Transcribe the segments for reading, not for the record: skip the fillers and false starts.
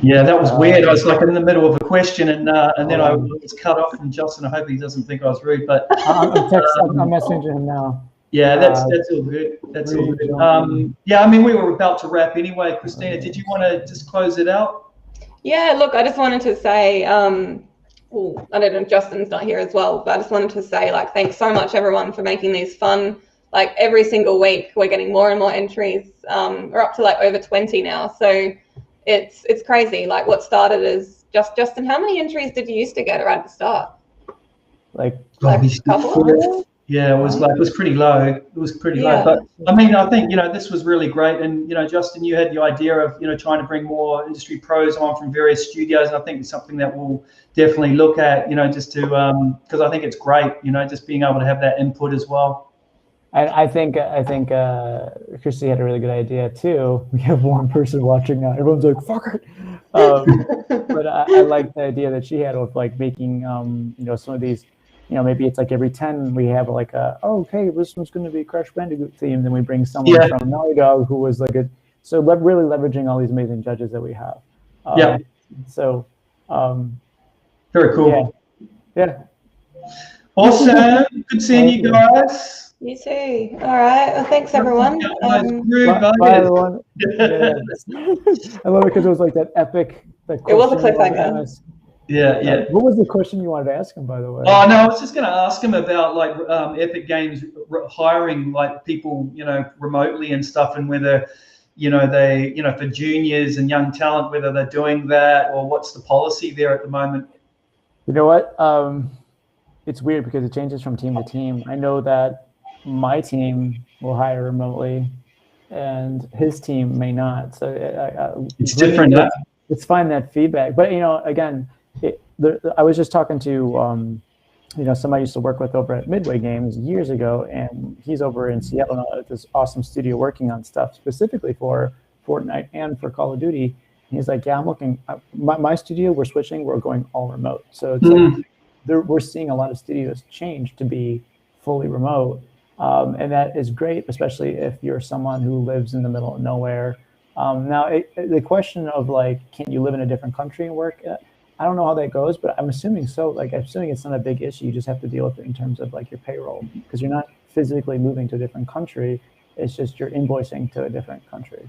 Yeah, that was weird. I was like in the middle of a question, and then I was cut off from Justin. I hope he doesn't think I was rude, but I'm messaging him now. Yeah, that's all good. That's all good. Yeah, I mean, we were about to wrap anyway. Christina, did you want to just close it out? Yeah, look, I just wanted to say, well, I don't know if Justin's not here as well, but I just wanted to say, like, thanks so much, everyone, for making these fun. Like, every single week, we're getting more and more entries. We're up to, like, over 20 now. So it's crazy. Like, what started as Justin, how many entries did you used to get right at the start? Like a couple? Yeah, it was pretty low. It was pretty low. But I mean, I think, this was really great. And, Justin, you had the idea of, trying to bring more industry pros on from various studios. And I think it's something that we'll definitely look at, just to, because I think it's great, just being able to have that input as well. I think Chrissie had a really good idea too. We have one person watching now. Everyone's like, fuck it. But I like the idea that she had of like making, some of these, maybe it's like every 10 we have like okay, this one's going to be Crash Bandicoot theme. Then we bring someone from Naughty Dog who was like really leveraging all these amazing judges that we have. So. Very cool. Yeah. Awesome. Good seeing you guys. You too. All right. Well, thanks, everyone. Bye, everyone. I love it because it was like that epic. It was a cliffhanger. Yeah. What was the question you wanted to ask him, by the way? Oh no, I was just going to ask him about like Epic Games hiring like people, remotely and stuff, and whether, they, for juniors and young talent, whether they're doing that or what's the policy there at the moment. You know what? It's weird because it changes from team to team. I know that my team will hire remotely, and his team may not. So it's different. It's fine, that feedback, but again. I was just talking to, somebody I used to work with over at Midway Games years ago, and he's over in Seattle now at this awesome studio working on stuff specifically for Fortnite and for Call of Duty. And he's like, yeah, I'm looking, my studio, we're switching, we're going all remote. So it's like we're seeing a lot of studios change to be fully remote. And that is great, especially if you're someone who lives in the middle of nowhere. Now, the question of like, can you live in a different country and work? I don't know how that goes, but I'm assuming so. Like, I'm assuming it's not a big issue. You just have to deal with it in terms of like your payroll, because you're not physically moving to a different country. It's just you're invoicing to a different country.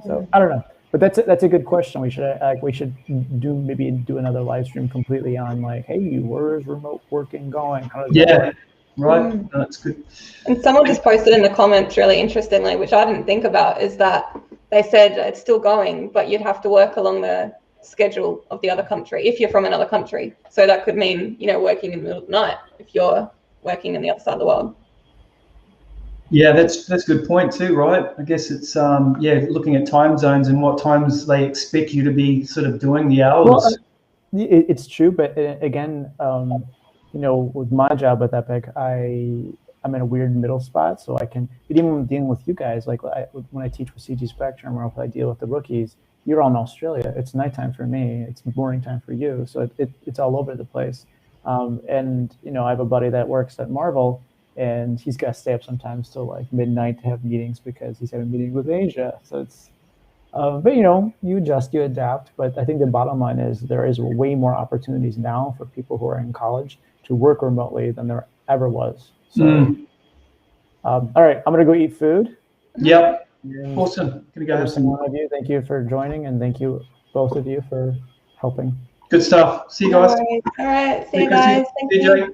So I don't know, but that's a good question. We should do another live stream completely on like, hey, where is remote working going? How does that work? Right. No, that's good. And someone just posted in the comments really interestingly, which I didn't think about, is that they said it's still going, but you'd have to work along the schedule of the other country if you're from another country. So that could mean, working in the middle of the night if you're working in the other side of the world. Yeah, that's a good point too, right? I guess it's looking at time zones and what times they expect you to be sort of doing the hours. Well, it's true, but again, with my job with Epic, I'm in a weird middle spot, so I can, even when dealing with you guys, like when I teach with CG Spectrum, or if I deal with the rookies, you're all in Australia. It's nighttime for me. It's morning time for you. So it's all over the place. And I have a buddy that works at Marvel, and he's got to stay up sometimes till like midnight to have meetings because he's having meetings with Asia. So it's, but you adjust, you adapt. But I think the bottom line is there is way more opportunities now for people who are in college to work remotely than there ever was. So, all right, I'm gonna go eat food. Yep. Awesome. Gonna go have some. One of you, thank you for joining, and thank you both of you for helping. Good stuff. See you guys. All right. See you guys. Thank you.